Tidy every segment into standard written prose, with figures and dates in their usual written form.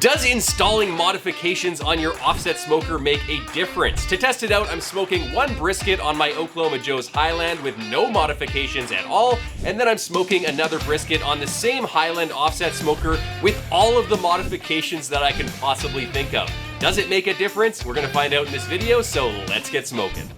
Does installing modifications on your offset smoker make a difference? To test it out, I'm smoking one brisket on my Oklahoma Joe's Highland with no modifications at all, and then I'm smoking another brisket on the same Highland Offset Smoker with all of the modifications that I can possibly think of. Does it make a difference? We're gonna find out in this video, so let's get smoking.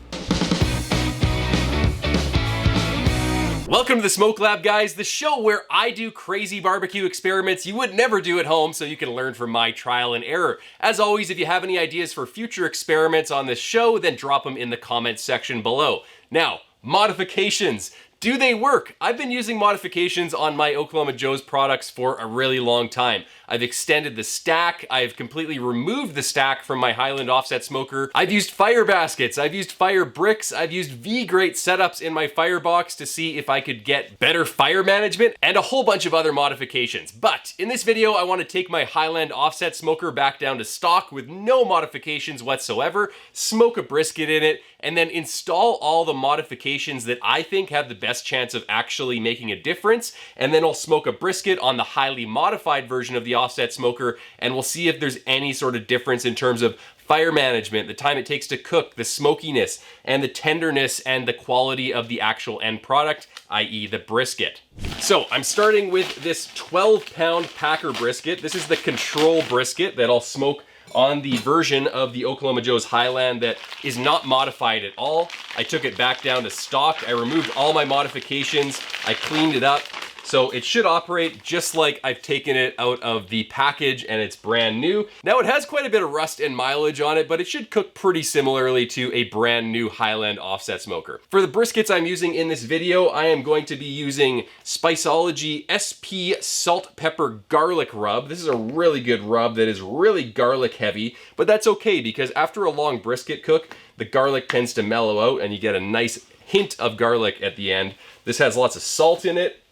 Welcome to the Smoke Lab, guys, the show where I do crazy barbecue experiments you would never do at home so you can learn from my trial and error. As always, if you have any ideas for future experiments on this show, then drop them in the comments section below. Now, modifications. Do they work? I've been using modifications on my Oklahoma Joe's products for a really long time. I've extended the stack, I've completely removed the stack from my Highland Offset Smoker. I've used fire baskets, I've used fire bricks, I've used V-grate setups in my firebox to see if I could get better fire management, and a whole bunch of other modifications. But in this video, I want to take my Highland Offset Smoker back down to stock with no modifications whatsoever, smoke a brisket in it, and then install all the modifications that I think have the best chance of actually making a difference, and then I'll smoke a brisket on the highly modified version of the offset smoker, and we'll see if there's any sort of difference in terms of fire management, the time it takes to cook, the smokiness, and the tenderness and the quality of the actual end product, i.e. the brisket. So I'm starting with this 12-pound Packer brisket. This is the control brisket that I'll smoke on the version of the Oklahoma Joe's Highland that is not modified at all. I took it back down to stock. I removed all my modifications. I cleaned it up. So it should operate just like I've taken it out of the package and it's brand new. Now it has quite a bit of rust and mileage on it, but it should cook pretty similarly to a brand new Highland Offset Smoker. For the briskets I'm using in this video, I am going to be using Spiceology SP Salt Pepper Garlic Rub. This is a really good rub that is really garlic heavy, but that's okay because after a long brisket cook, the garlic tends to mellow out and you get a nice hint of garlic at the end. This has lots of salt in it.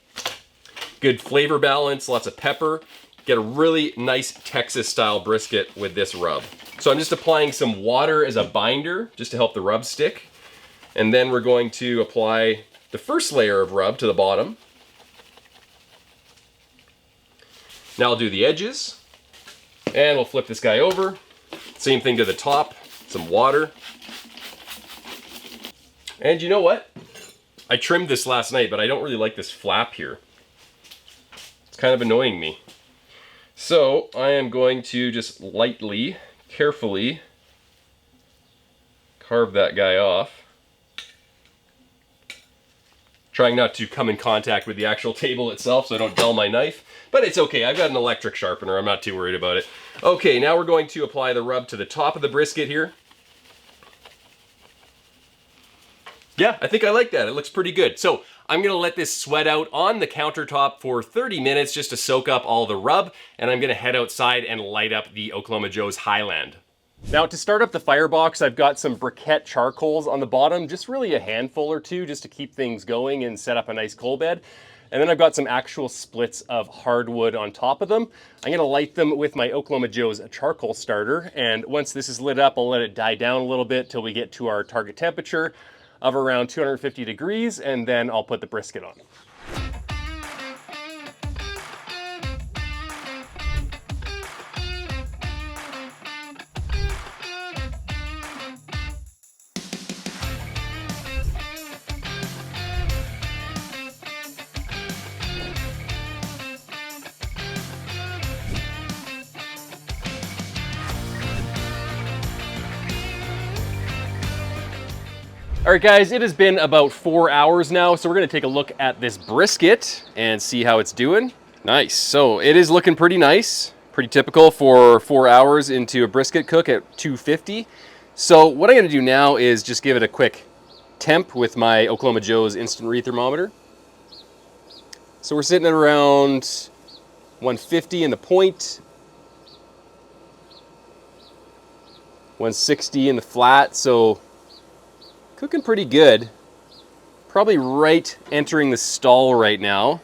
Good flavor balance, lots of pepper. Get a really nice Texas style brisket with this rub. So I'm just applying some water as a binder just to help the rub stick. And then we're going to apply the first layer of rub to the bottom. Now I'll do the edges. And we'll flip this guy over. Same thing to the top, some water. And you know what? I trimmed this last night, but I don't really like this flap here. It's kind of annoying me. So I am going to just lightly, carefully carve that guy off. Trying not to come in contact with the actual table itself so I don't dull my knife. But it's okay, I've got an electric sharpener, I'm not too worried about it. Okay, now we're going to apply the rub to the top of the brisket here. Yeah, I think I like that. It looks pretty good. So I'm gonna let this sweat out on the countertop for 30 minutes just to soak up all the rub, and I'm gonna head outside and light up the Oklahoma Joe's Highland. Now to start up the firebox, I've got some briquette charcoals on the bottom, just really a handful or two just to keep things going and set up a nice coal bed. And then I've got some actual splits of hardwood on top of them. I'm gonna light them with my Oklahoma Joe's charcoal starter, and once this is lit up, I'll let it die down a little bit till we get to our target temperature of around 250 degrees, and then I'll put the brisket on. All right, guys, it has been about 4 hours now, so we're gonna take a look at this brisket and see how it's doing. Nice, so it is looking pretty nice, pretty typical for 4 hours into a brisket cook at 250. So what I'm gonna do now is just give it a quick temp with my Oklahoma Joe's instant read thermometer. So we're sitting at around 150 in the point, 160 in the flat, so cooking pretty good. Probably right entering the stall right now,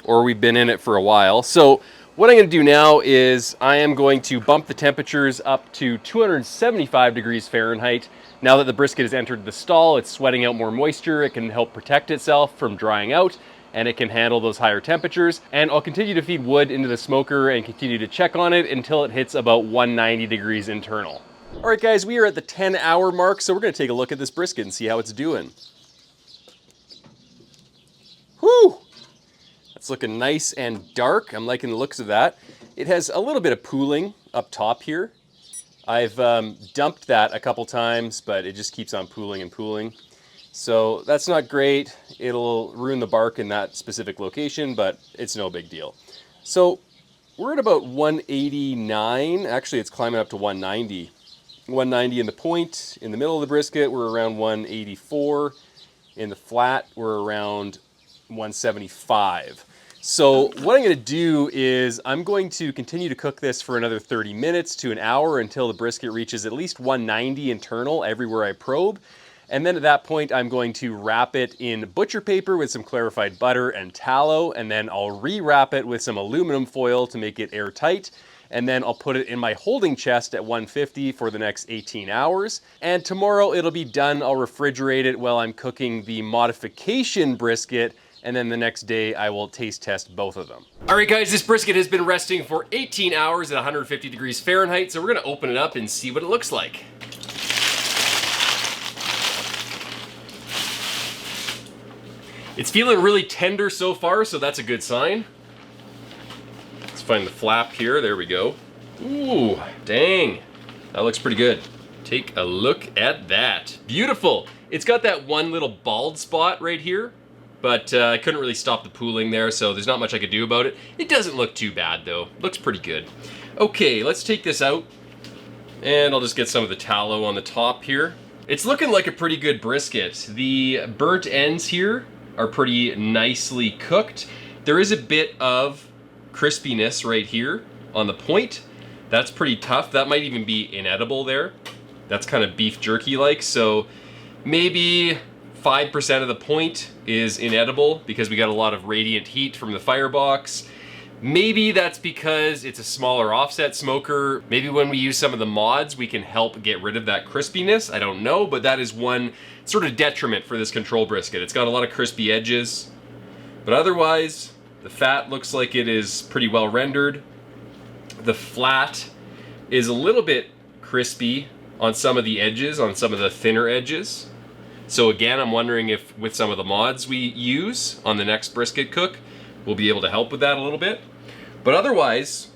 or we've been in it for a while. So what I'm gonna do now is I am going to bump the temperatures up to 275 degrees Fahrenheit. Now that the brisket has entered the stall, it's sweating out more moisture. It can help protect itself from drying out. and it can handle those higher temperatures. And I'll continue to feed wood into the smoker and continue to check on it until it hits about 190 degrees internal. All right guys, we are at the 10-hour mark, so we're gonna take a look at this brisket and see how it's doing. Whew! That's looking nice and dark. I'm liking the looks of that. It has a little bit of pooling up top here. I've dumped that a couple times, but it just keeps on pooling and pooling. So that's not great. It'll ruin the bark in that specific location, but it's no big deal. So we're at about 189. Actually, it's climbing up to 190. 190 in the point. In the middle of the brisket, we're around 184. In the flat, we're around 175. So what I'm gonna do is I'm going to continue to cook this for another 30 minutes to an hour until the brisket reaches at least 190 internal everywhere I probe. And then at that point, I'm going to wrap it in butcher paper with some clarified butter and tallow, and then I'll rewrap it with some aluminum foil to make it airtight. And then I'll put it in my holding chest at 150 for the next 18 hours. And tomorrow it'll be done. I'll refrigerate it while I'm cooking the modification brisket, and then the next day I will taste test both of them. All right guys, this brisket has been resting for 18 hours at 150 degrees Fahrenheit, so we're gonna open it up and see what it looks like. It's feeling really tender so far, so that's a good sign. Let's find the flap here, there we go. Ooh, dang, that looks pretty good. Take a look at that. Beautiful. It's got that one little bald spot right here, but I couldn't really stop the pooling there, so there's not much I could do about it. It doesn't look too bad though. Looks pretty good. Okay, let's take this out, and I'll just get some of the tallow on the top here. It's looking like a pretty good brisket. The burnt ends here are pretty nicely cooked. There is a bit of crispiness right here on the point. That's pretty tough. That might even be inedible there. That's kind of beef jerky-like, so maybe 5% of the point is inedible because we got a lot of radiant heat from the firebox. Maybe that's because it's a smaller offset smoker. Maybe when we use some of the mods, we can help get rid of that crispiness. I don't know, but that is one sort of detriment for this control brisket. It's got a lot of crispy edges, but otherwise, the fat looks like it is pretty well rendered. The flat is a little bit crispy on some of the edges, on some of the thinner edges. So again, I'm wondering if with some of the mods we use on the next brisket cook, we'll be able to help with that a little bit. But otherwise,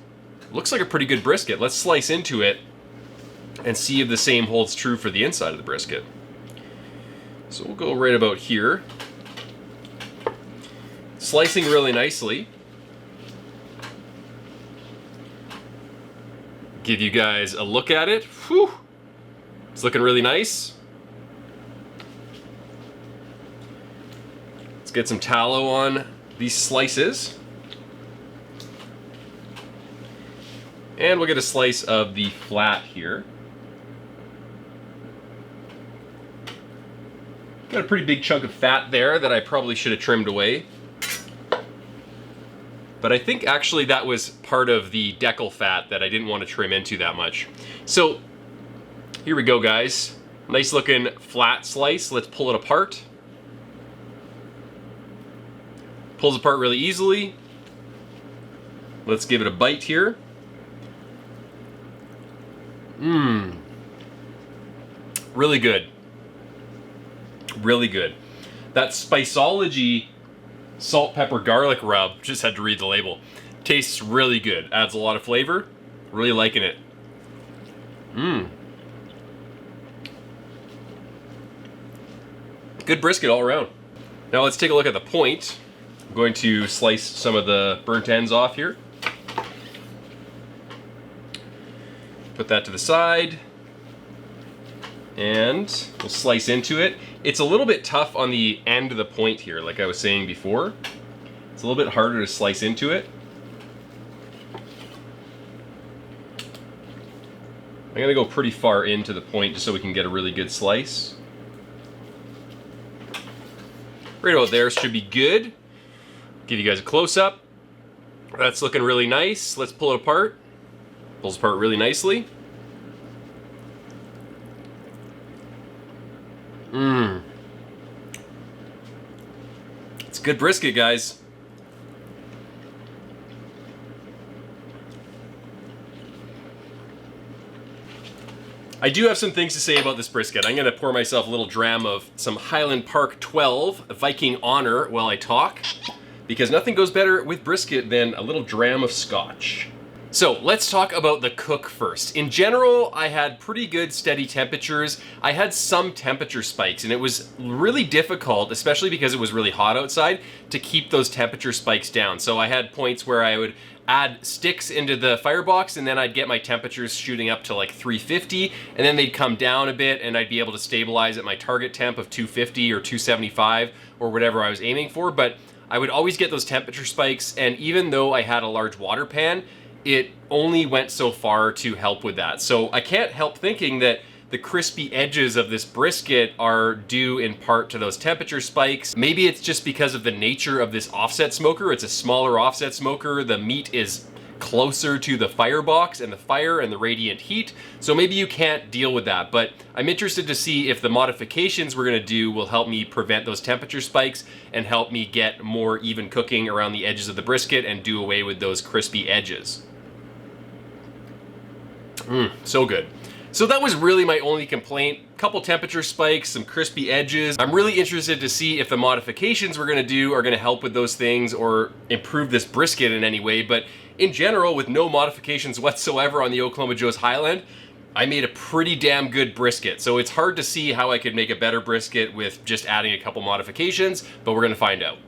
looks like a pretty good brisket. Let's slice into it and see if the same holds true for the inside of the brisket. So we'll go right about here. Slicing really nicely. Give you guys a look at it. Whew. It's looking really nice. Let's get some tallow on these slices. And we'll get a slice of the flat here. Got a pretty big chunk of fat there that I probably should have trimmed away. But I think actually that was part of the decal fat that I didn't want to trim into that much. So here we go, guys. Nice looking flat slice. Let's pull it apart. Pulls apart really easily. Let's give it a bite here. Mmm. Really good. Really good. That Spiceology salt, pepper, garlic rub, just had to read the label. Tastes really good. Adds a lot of flavor. Really liking it. Mmm. Good brisket all around. Now let's take a look at the point. I'm going to slice some of the burnt ends off here. Put that to the side. And we'll slice into it. It's a little bit tough on the end of the point here, like I was saying before. It's a little bit harder to slice into it. I'm gonna go pretty far into the point just so we can get a really good slice. Right about there should be good. Give you guys a close-up. That's looking really nice. Let's pull it apart. Pulls apart really nicely. Mmm. It's a good brisket, guys. I do have some things to say about this brisket. I'm gonna pour myself a little dram of some Highland Park 12 Viking Honor while I talk, because nothing goes better with brisket than a little dram of scotch. So let's talk about the cook first. In general, I had pretty good steady temperatures. I had some temperature spikes, and it was really difficult, especially because it was really hot outside, to keep those temperature spikes down. So I had points where I would add sticks into the firebox, and then I'd get my temperatures shooting up to like 350, and then they'd come down a bit, and I'd be able to stabilize at my target temp of 250 or 275 or whatever I was aiming for. But I would always get those temperature spikes, and even though I had a large water pan, it only went so far to help with that. So I can't help thinking that the crispy edges of this brisket are due in part to those temperature spikes. Maybe it's just because of the nature of this offset smoker. It's a smaller offset smoker. The meat is closer to the firebox and the fire and the radiant heat. So maybe you can't deal with that, but I'm interested to see if the modifications we're gonna do will help me prevent those temperature spikes and help me get more even cooking around the edges of the brisket and do away with those crispy edges. So good. So that was really my only complaint. Couple temperature spikes, some crispy edges. I'm really interested to see if the modifications we're gonna do are gonna help with those things or improve this brisket in any way. But in general, with no modifications whatsoever on the Oklahoma Joe's Highland, I made a pretty damn good brisket. So it's hard to see how I could make a better brisket with just adding a couple modifications, but we're gonna find out.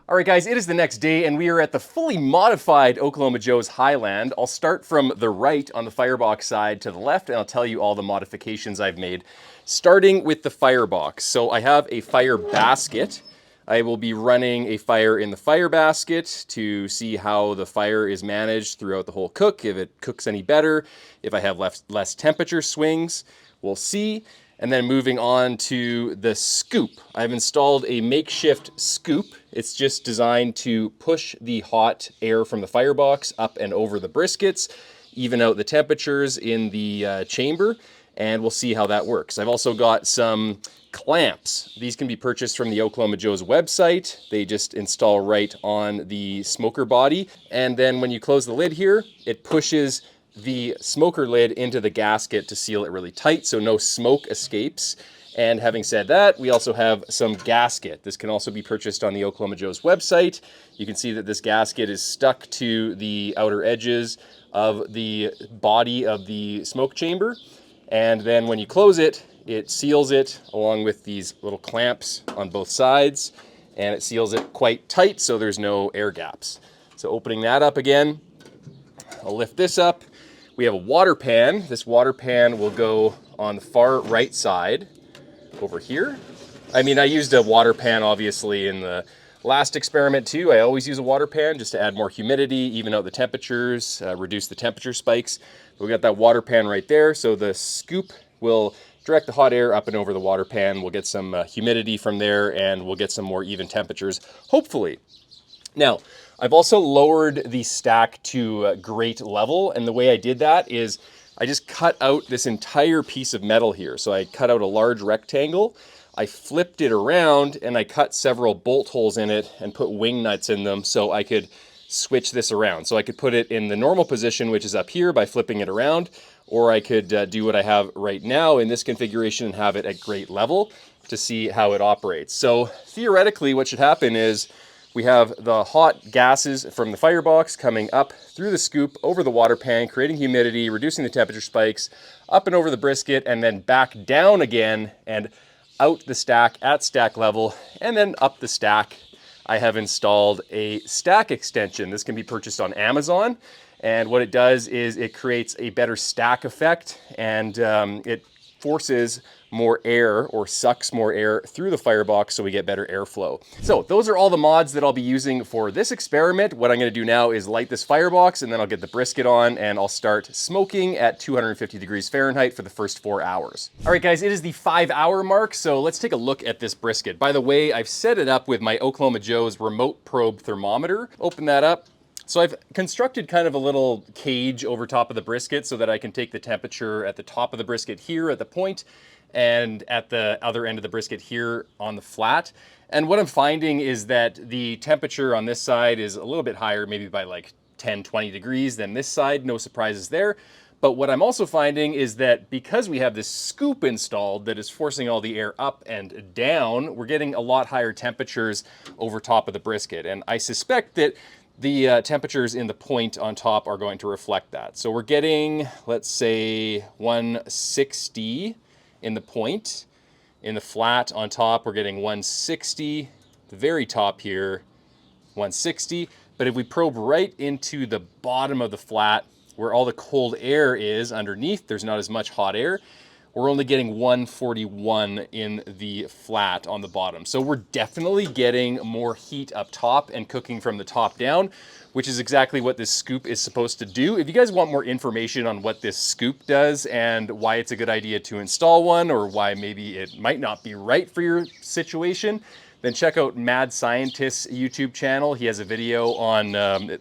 All right, guys, it is the next day, and we are at the fully modified Oklahoma Joe's Highland. I'll start from the right on the firebox side to the left, and I'll tell you all the modifications I've made, starting with the firebox. So I have a fire basket. I will be running a fire in the fire basket to see how the fire is managed throughout the whole cook, if it cooks any better, if I have less temperature swings, we'll see. And then moving on to the scoop. I've installed a makeshift scoop. It's just designed to push the hot air from the firebox up and over the briskets, even out the temperatures in the chamber, and we'll see how that works. I've also got some clamps. These can be purchased from the Oklahoma Joe's website. They just install right on the smoker body. And then when you close the lid here, it pushes the smoker lid into the gasket to seal it really tight so no smoke escapes. And having said that, we also have some gasket. This can also be purchased on the Oklahoma Joe's website. You can see that this gasket is stuck to the outer edges of the body of the smoke chamber. And then when you close it, it seals it along with these little clamps on both sides, and it seals it quite tight so there's no air gaps. So opening that up again, I'll lift this up. We have a water pan. This water pan will go on the far right side over here. I mean, I used a water pan obviously in the last experiment too. I always use a water pan just to add more humidity, even out the temperatures, reduce the temperature spikes. We got that water pan right there. So the scoop will direct the hot air up and over the water pan. We'll get some humidity from there, and we'll get some more even temperatures, hopefully. Now, I've also lowered the stack to grate level, and the way I did that is I just cut out this entire piece of metal here. So I cut out a large rectangle, I flipped it around, and I cut several bolt holes in it and put wing nuts in them so I could switch this around. So I could put it in the normal position, which is up here, by flipping it around, or I could do what I have right now in this configuration and have it at grate level to see how it operates. So theoretically, what should happen is we have the hot gases from the firebox coming up through the scoop over the water pan, creating humidity, reducing the temperature spikes, up and over the brisket, and then back down again and out the stack at stack level, and then up the stack. I have installed a stack extension. This can be purchased on Amazon, and what it does is it creates a better stack effect, and it forces more air, or sucks more air through the firebox so we get better airflow. So those are all the mods that I'll be using for this experiment. What I'm gonna do now is light this firebox, and then I'll get the brisket on, and I'll start smoking at 250 degrees Fahrenheit for the first 4 hours. All right, guys, it is the 5-hour mark, so let's take a look at this brisket. By the way, I've set it up with my Oklahoma Joe's remote probe thermometer. Open that up. So I've constructed kind of a little cage over top of the brisket so that I can take the temperature at the top of the brisket here at the point, and at the other end of the brisket here on the flat. And what I'm finding is that the temperature on this side is a little bit higher, maybe by like 10, 20 degrees than this side. No surprises there. But what I'm also finding is that because we have this scoop installed that is forcing all the air up and down, we're getting a lot higher temperatures over top of the brisket. And I suspect that the temperatures in the point on top are going to reflect that. So we're getting, let's say, 160 in the point. In the flat on top, we're getting 160. The very top here, 160. But if we probe right into the bottom of the flat, where all the cold air is underneath, there's not as much hot air. We're only getting 141 in the flat on the bottom. So we're definitely getting more heat up top and cooking from the top down, which is exactly what this scoop is supposed to do. If you guys want more information on what this scoop does and why it's a good idea to install one, or why maybe it might not be right for your situation, then check out Mad Scientist's YouTube channel. He has a video on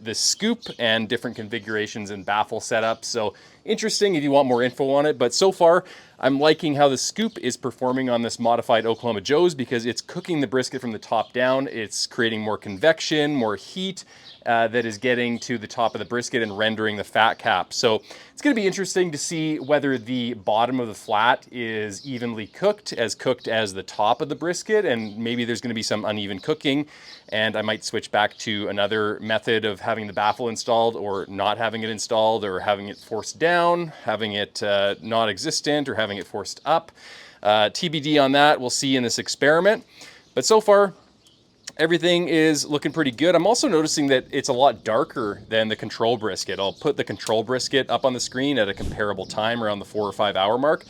this scoop and different configurations and baffle setups. So interesting if you want more info on it. But so far, I'm liking how the scoop is performing on this modified Oklahoma Joe's, because it's cooking the brisket from the top down. It's creating more convection, more heat that is getting to the top of the brisket and rendering the fat cap. So it's going to be interesting to see whether the bottom of the flat is evenly cooked as the top of the brisket, and maybe there's going to be some uneven cooking, and I might switch back to another method of having the baffle installed, or not having it installed, or having it forced down, having it not existent, or having it forced up. TBD on that, we'll see in this experiment. But so far, everything is looking pretty good. I'm also noticing that it's a lot darker than the control brisket. I'll put the control brisket up on the screen at a comparable time around the 4 or 5 hour mark.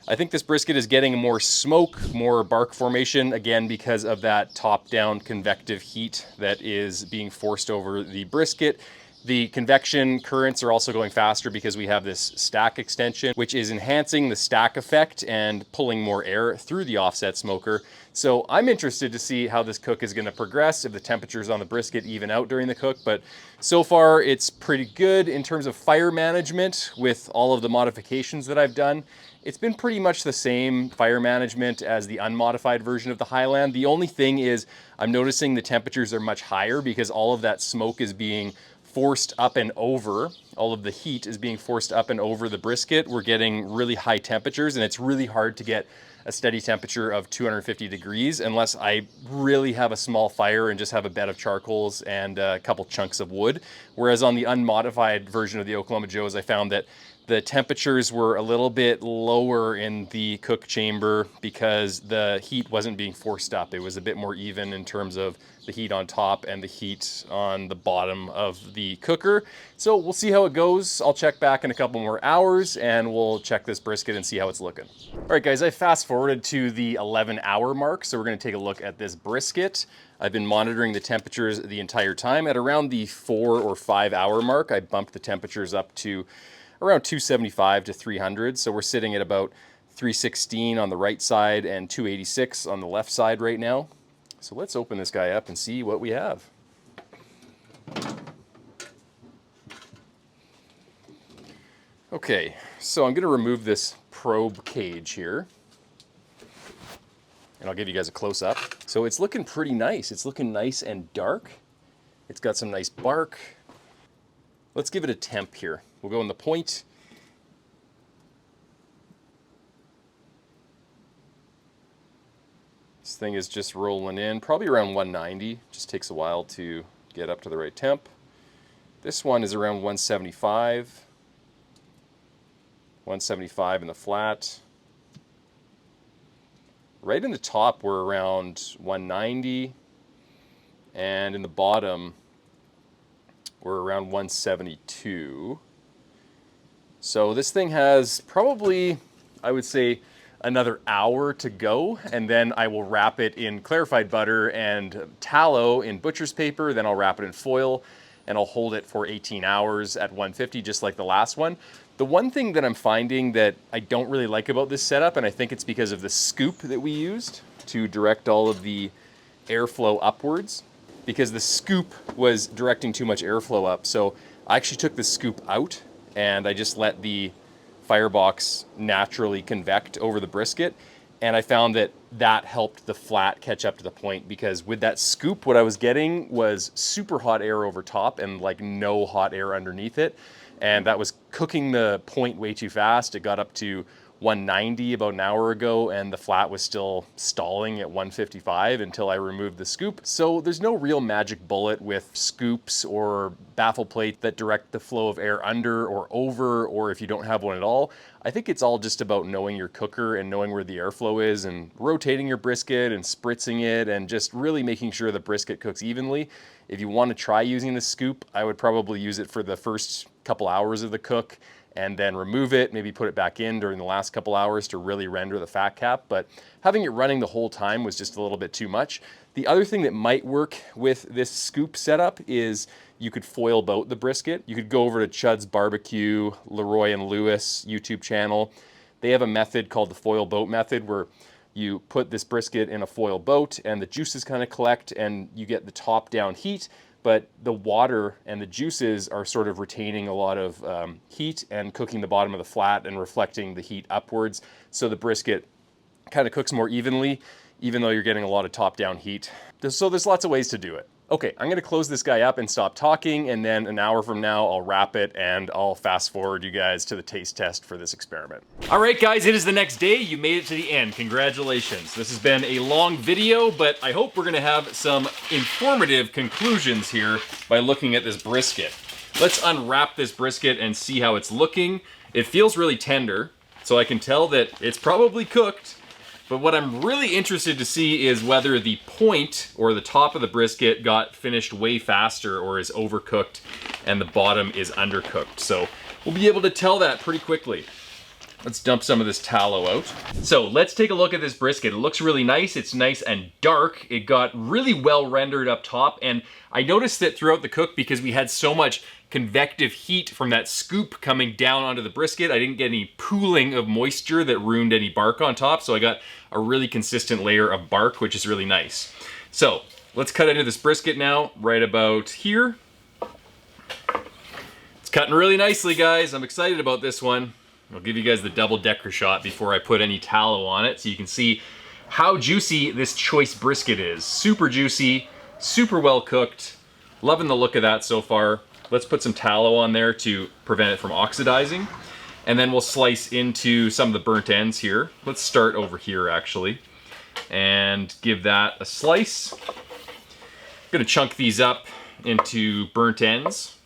I think this brisket is getting more smoke, more bark formation, again, because of that top-down convective heat that is being forced over the brisket. The convection currents are also going faster because we have this stack extension, which is enhancing the stack effect and pulling more air through the offset smoker. So I'm interested to see how this cook is going to progress, if the temperatures on the brisket even out during the cook. But so far, it's pretty good in terms of fire management with all of the modifications that I've done. It's been pretty much the same fire management as the unmodified version of the Highland. The only thing is I'm noticing the temperatures are much higher because all of that smoke is being forced up and over. All of the heat is being forced up and over the brisket. We're getting really high temperatures, and it's really hard to get a steady temperature of 250 degrees unless I really have a small fire and just have a bed of charcoals and a couple chunks of wood. Whereas on the unmodified version of the Oklahoma Joe's, I found that the temperatures were a little bit lower in the cook chamber because the heat wasn't being forced up. It was a bit more even in terms of the heat on top and the heat on the bottom of the cooker. So we'll see how it goes. I'll check back in a couple more hours and we'll check this brisket and see how it's looking. All right, guys, I fast forwarded to the 11-hour mark. So we're going to take a look at this brisket. I've been monitoring the temperatures the entire time. At around the 4 or 5 hour mark, I bumped the temperatures up to around 275 to 300. So we're sitting at about 316 on the right side and 286 on the left side right now. So let's open this guy up and see what we have. Okay, so I'm going to remove this probe cage here, and I'll give you guys a close-up. So it's looking pretty nice. It's looking nice and dark. It's got some nice bark. Let's give it a temp here. We'll go in the point. This thing is just rolling in, probably around 190. Just takes a while to get up to the right temp. This one is around 175. 175 in the flat. Right in the top, we're around 190. And in the bottom, we're around 172. So this thing has probably, I would say, another hour to go, and then I will wrap it in clarified butter and tallow in butcher's paper. Then I'll wrap it in foil, and I'll hold it for 18 hours at 150, just like the last one. The one thing that I'm finding that I don't really like about this setup, and I think it's because of the scoop that we used to direct all of the airflow upwards, because the scoop was directing too much airflow up. So I actually took the scoop out, and I just let the firebox naturally convect over the brisket, and I found that that helped the flat catch up to the point, because with that scoop, what I was getting was super hot air over top and like no hot air underneath it. and that was cooking the point way too fast. It got up to 190 about an hour ago, and the flat was still stalling at 155 until I removed the scoop. So there's no real magic bullet with scoops or baffle plates that direct the flow of air under or over, or if you don't have one at all. I think it's all just about knowing your cooker and knowing where the airflow is and rotating your brisket and spritzing it and just really making sure the brisket cooks evenly. If you want to try using the scoop, I would probably use it for the first couple hours of the cook and then remove it, maybe put it back in during the last couple hours to really render the fat cap. But having it running the whole time was just a little bit too much. The other thing that might work with this scoop setup is you could foil boat the brisket. You could go over to Chud's Barbecue, Leroy and Lewis YouTube channel. They have a method called the foil boat method where you put this brisket in a foil boat and the juices kind of collect and you get the top down heat, but the water and the juices are sort of retaining a lot of heat and cooking the bottom of the flat and reflecting the heat upwards. So the brisket kind of cooks more evenly, even though you're getting a lot of top down heat. So there's lots of ways to do it. Okay, I'm gonna close this guy up and stop talking, and then an hour from now, I'll wrap it and I'll fast forward you guys to the taste test for this experiment. All right, guys, it is the next day. You made it to the end. Congratulations. This has been a long video, but I hope we're gonna have some informative conclusions here by looking at this brisket. Let's unwrap this brisket and see how it's looking. It feels really tender, so I can tell that it's probably cooked. But what I'm really interested to see is whether the point or the top of the brisket got finished way faster or is overcooked and the bottom is undercooked. So we'll be able to tell that pretty quickly. Let's dump some of this tallow out. So let's take a look at this brisket. It looks really nice. It's nice and dark. It got really well rendered up top, and I noticed that throughout the cook, because we had so much convective heat from that scoop coming down onto the brisket, I didn't get any pooling of moisture that ruined any bark on top, so I got a really consistent layer of bark, which is really nice. So let's cut into this brisket now, right about here. It's cutting really nicely, guys. I'm excited about this one. I'll give you guys the double-decker shot before I put any tallow on it so you can see how juicy this choice brisket is. Super juicy, super well cooked. Loving the look of that so far. Let's put some tallow on there to prevent it from oxidizing. And then we'll slice into some of the burnt ends here. Let's start over here actually and give that a slice. I'm gonna chunk these up into burnt ends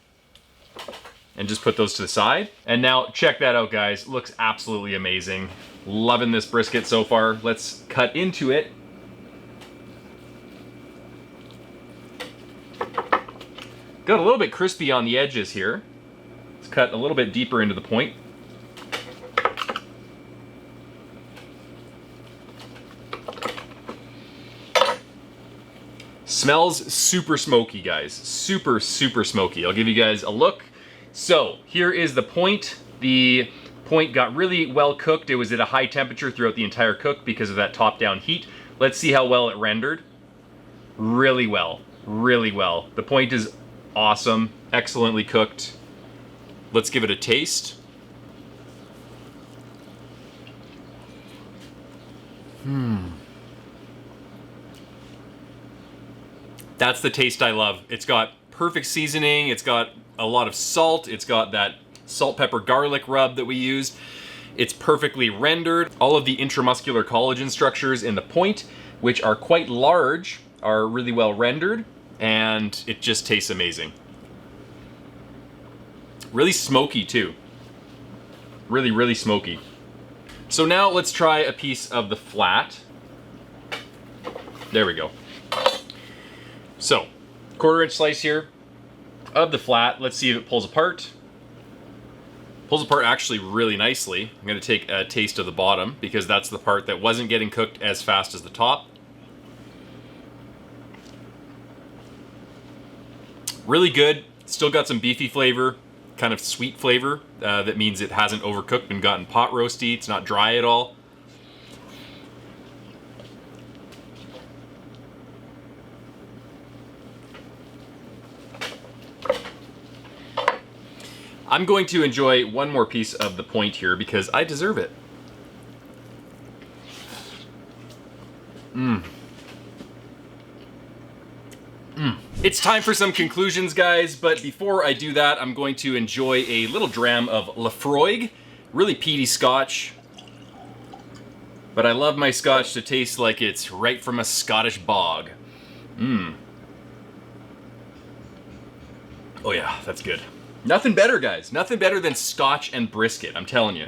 and just put those to the side. And now check that out, guys. Looks absolutely amazing. Loving this brisket so far. Let's cut into it. Got a little bit crispy on the edges here. Let's cut a little bit deeper into the point. Smells super smoky, guys. Super, super smoky. I'll give you guys a look. So here is the point. The point got really well cooked. It was at a high temperature throughout the entire cook because of that top-down heat. Let's see how well it rendered. Really well, really well. The point is awesome, excellently cooked. Let's give it a taste. That's the taste I love. It's got perfect seasoning, it's got a lot of salt, it's got that salt, pepper, garlic rub that we used. It's perfectly rendered. All of the intramuscular collagen structures in the point, which are quite large, are really well rendered, and it just tastes amazing. Really smoky too. Really, really smoky. So now let's try a piece of the flat. There we go. So, 1/4-inch slice here of the flat. Let's see if it pulls apart. Pulls apart actually really nicely. I'm gonna take a taste of the bottom because that's the part that wasn't getting cooked as fast as the top. Really good. Still got some beefy flavor, kind of sweet flavor. That means it hasn't overcooked and gotten pot roasty. It's not dry at all. I'm going to enjoy one more piece of the point here because I deserve it. It's time for some conclusions, guys, but before I do that, I'm going to enjoy a little dram of Lafroig, really peaty scotch. But I love my scotch to taste like it's right from a Scottish bog. Oh yeah, that's good. Nothing better, guys. Nothing better than scotch and brisket, I'm telling you.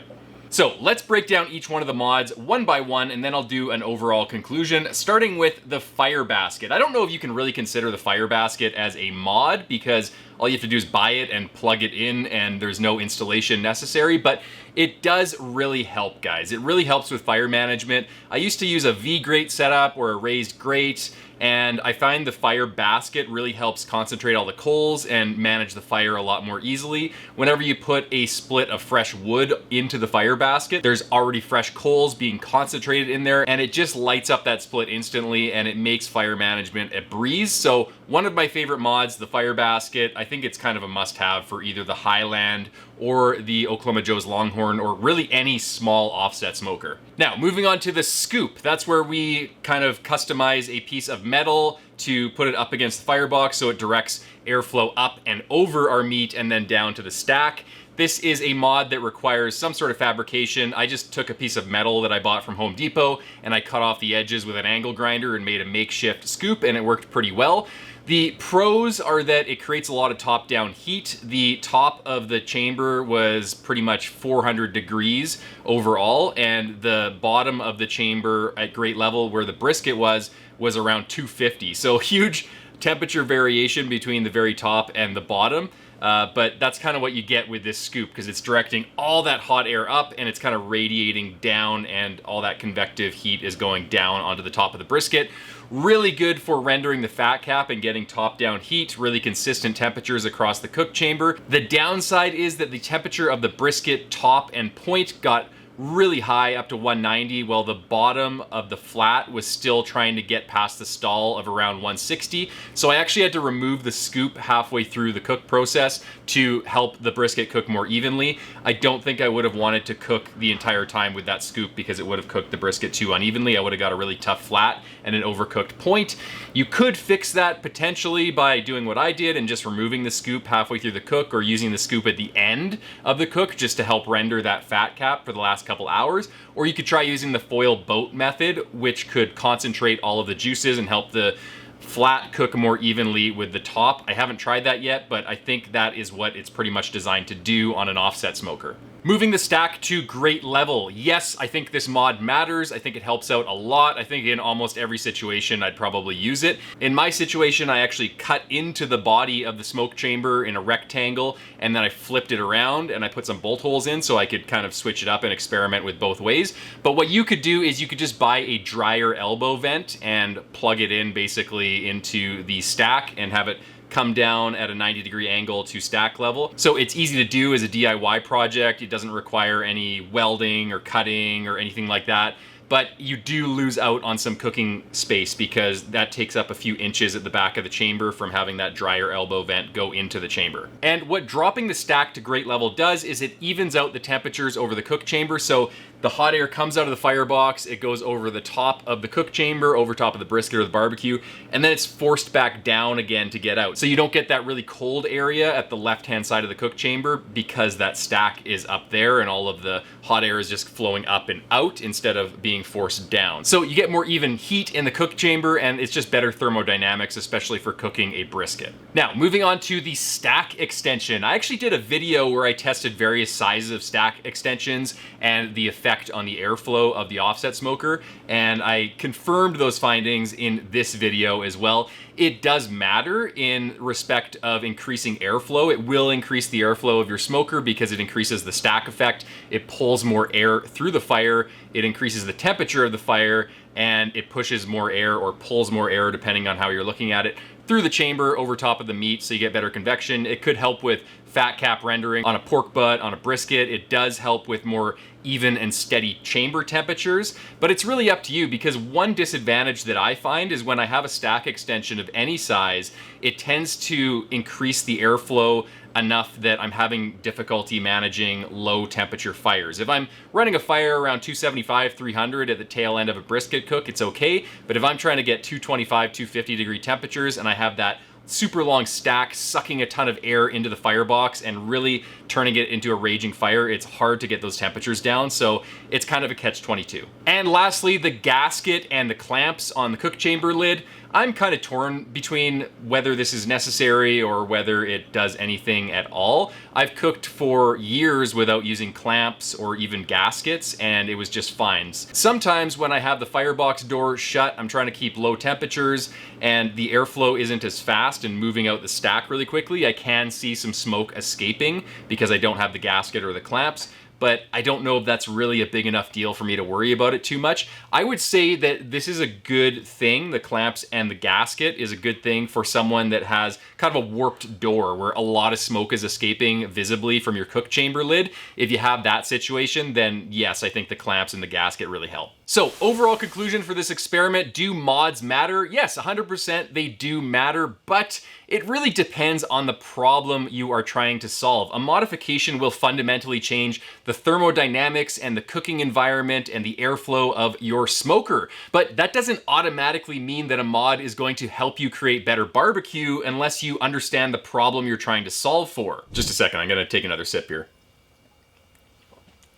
So let's break down each one of the mods one by one, and then I'll do an overall conclusion, starting with the fire basket. I don't know if you can really consider the fire basket as a mod, because all you have to do is buy it and plug it in, and there's no installation necessary, but it does really help, guys. It really helps with fire management. I used to use a V-grate setup or a raised grate, and I find the fire basket really helps concentrate all the coals and manage the fire a lot more easily. Whenever you put a split of fresh wood into the fire basket, there's already fresh coals being concentrated in there, and it just lights up that split instantly, and it makes fire management a breeze. So one of my favorite mods, the fire basket, I think it's kind of a must-have for either the Highland or the Oklahoma Joe's Longhorn, or really any small offset smoker. Now, moving on to the scoop. That's where we kind of customize a piece of metal to put it up against the firebox so it directs airflow up and over our meat and then down to the stack. This is a mod that requires some sort of fabrication. I just took a piece of metal that I bought from Home Depot and I cut off the edges with an angle grinder and made a makeshift scoop, and it worked pretty well. The pros are that it creates a lot of top-down heat. The top of the chamber was pretty much 400 degrees overall, and the bottom of the chamber at grate level where the brisket was around 250. So huge temperature variation between the very top and the bottom. But that's kind of what you get with this scoop, because it's directing all that hot air up and it's kind of radiating down, and all that convective heat is going down onto the top of the brisket. Really good for rendering the fat cap and getting top-down heat, really consistent temperatures across the cook chamber. The downside is that the temperature of the brisket top and point got really high, up to 190, while the bottom of the flat was still trying to get past the stall of around 160. So I actually had to remove the scoop halfway through the cook process to help the brisket cook more evenly. I don't think I would have wanted to cook the entire time with that scoop, because it would have cooked the brisket too unevenly. I would have got a really tough flat and an overcooked point. You could fix that potentially by doing what I did and just removing the scoop halfway through the cook, or using the scoop at the end of the cook just to help render that fat cap for the last couple hours. Or you could try using the foil boat method, which could concentrate all of the juices and help the flat cook more evenly with the top. I haven't tried that yet, but I think that is what it's pretty much designed to do on an offset smoker. Moving the stack to grate level. Yes, I think this mod matters. I think it helps out a lot. I think in almost every situation I'd probably use it. In my situation, I actually cut into the body of the smoke chamber in a rectangle, and then I flipped it around and I put some bolt holes in so I could kind of switch it up and experiment with both ways. But what you could do is you could just buy a dryer elbow vent and plug it in basically into the stack and have it come down at a 90-degree angle to stack level. So it's easy to do as a DIY project. It doesn't require any welding or cutting or anything like that. But you do lose out on some cooking space, because that takes up a few inches at the back of the chamber from having that dryer elbow vent go into the chamber. And what dropping the stack to grate level does is it evens out the temperatures over the cook chamber. So the hot air comes out of the firebox, it goes over the top of the cook chamber, over top of the brisket or the barbecue, and then it's forced back down again to get out. So you don't get that really cold area at the left-hand side of the cook chamber, because that stack is up there and all of the hot air is just flowing up and out instead of being forced down. So you get more even heat in the cook chamber, and it's just better thermodynamics, especially for cooking a brisket. Now, moving on to the stack extension. I actually did a video where I tested various sizes of stack extensions and the effect on the airflow of the offset smoker, and I confirmed those findings in this video as well. It does matter in respect of increasing airflow. It will increase the airflow of your smoker because it increases the stack effect. It pulls more air through the fire. It increases the temperature of the fire, and it pushes more air or pulls more air, depending on how you're looking at it, through the chamber over top of the meat, so you get better convection. It could help with fat cap rendering on a pork butt, on a brisket. It does help with more even and steady chamber temperatures, but it's really up to you, because one disadvantage that I find is when I have a stack extension of any size, it tends to increase the airflow enough that I'm having difficulty managing low temperature fires. If I'm running a fire around 275, 300 at the tail end of a brisket cook, it's okay. But if I'm trying to get 225, 250 degree temperatures and I have that super long stack, sucking a ton of air into the firebox and really turning it into a raging fire, it's hard to get those temperatures down, so it's kind of a catch-22. And lastly, the gasket and the clamps on the cook chamber lid. I'm kind of torn between whether this is necessary or whether it does anything at all. I've cooked for years without using clamps or even gaskets, and it was just fine. Sometimes when I have the firebox door shut, I'm trying to keep low temperatures and the airflow isn't as fast and moving out the stack really quickly, I can see some smoke escaping because I don't have the gasket or the clamps. But I don't know if that's really a big enough deal for me to worry about it too much. I would say that this is a good thing. The clamps and the gasket is a good thing for someone that has kind of a warped door where a lot of smoke is escaping visibly from your cook chamber lid. If you have that situation, then yes, I think the clamps and the gasket really help. So overall conclusion for this experiment, do mods matter? Yes, 100% they do matter, but it really depends on the problem you are trying to solve. A modification will fundamentally change the thermodynamics and the cooking environment and the airflow of your smoker. But that doesn't automatically mean that a mod is going to help you create better barbecue unless you understand the problem you're trying to solve for. Just a second, I'm gonna take another sip here.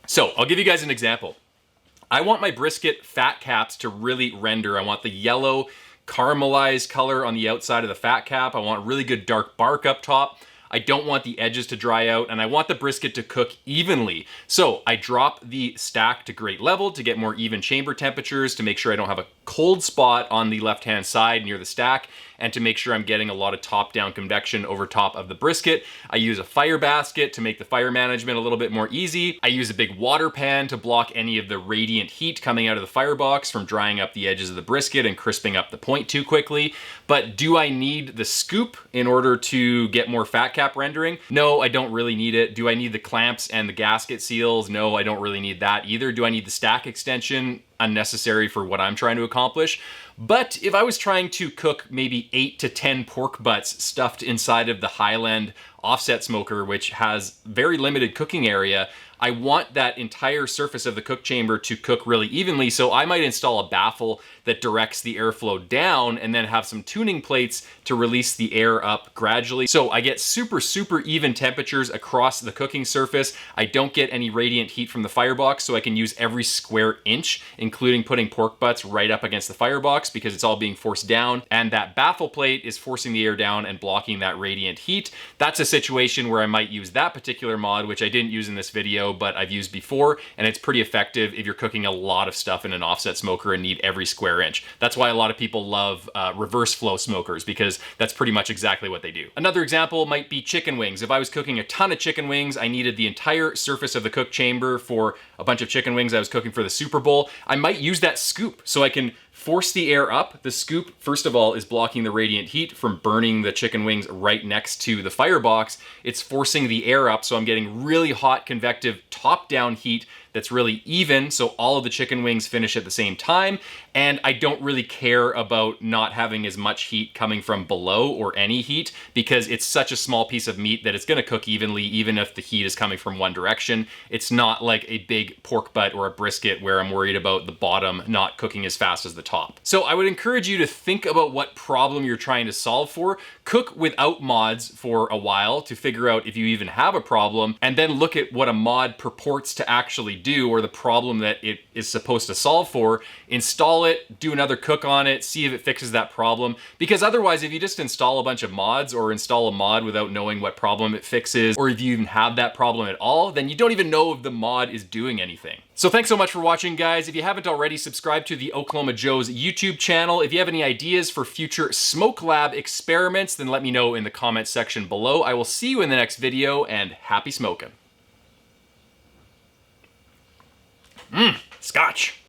So I'll give you guys an example. I want my brisket fat caps to really render. I want the yellow caramelized color on the outside of the fat cap. I want really good dark bark up top. I don't want the edges to dry out, and I want the brisket to cook evenly. So I drop the stack to grate level to get more even chamber temperatures, to make sure I don't have a cold spot on the left-hand side near the stack, and to make sure I'm getting a lot of top-down convection over top of the brisket. I use a fire basket to make the fire management a little bit more easy. I use a big water pan to block any of the radiant heat coming out of the firebox from drying up the edges of the brisket and crisping up the point too quickly. But do I need the scoop in order to get more fat cap rendering? No, I don't really need it. Do I need the clamps and the gasket seals? No, I don't really need that either. Do I need the stack extension? Unnecessary for what I'm trying to accomplish. But if I was trying to cook maybe 8 to 10 pork butts stuffed inside of the Highland Offset Smoker, which has very limited cooking area, I want that entire surface of the cook chamber to cook really evenly, so I might install a baffle that directs the airflow down and then have some tuning plates to release the air up gradually. So I get super even temperatures across the cooking surface. I don't get any radiant heat from the firebox, so I can use every square inch, including putting pork butts right up against the firebox because it's all being forced down, and that baffle plate is forcing the air down and blocking that radiant heat. That's a situation where I might use that particular mod, which I didn't use in this video, but I've used before, and it's pretty effective if you're cooking a lot of stuff in an offset smoker and need every square inch. That's why a lot of people love reverse flow smokers, because that's pretty much exactly what they do. Another example might be chicken wings. If I was cooking a ton of chicken wings, I needed the entire surface of the cook chamber for a bunch of chicken wings I was cooking for the Super Bowl, I might use that scoop so I can force the air up. The scoop, first of all, is blocking the radiant heat from burning the chicken wings right next to the firebox. It's forcing the air up, so I'm getting really hot convective top-down heat that's really even, so all of the chicken wings finish at the same time, and I don't really care about not having as much heat coming from below or any heat, because it's such a small piece of meat that it's gonna cook evenly even if the heat is coming from one direction. It's not like a big pork butt or a brisket where I'm worried about the bottom not cooking as fast as the top. So I would encourage you to think about what problem you're trying to solve for, cook without mods for a while to figure out if you even have a problem, and then look at what a mod purports to actually do, or the problem that it is supposed to solve for, install it, do another cook on it, see if it fixes that problem. Because otherwise, if you just install a bunch of mods or install a mod without knowing what problem it fixes, or if you even have that problem at all, then you don't even know if the mod is doing anything. So thanks so much for watching, guys. If you haven't already, subscribe to the Oklahoma Joe's YouTube channel. If you have any ideas for future Smoke Lab experiments, then let me know in the comments section below. I will see you in the next video, and happy smoking. Scotch.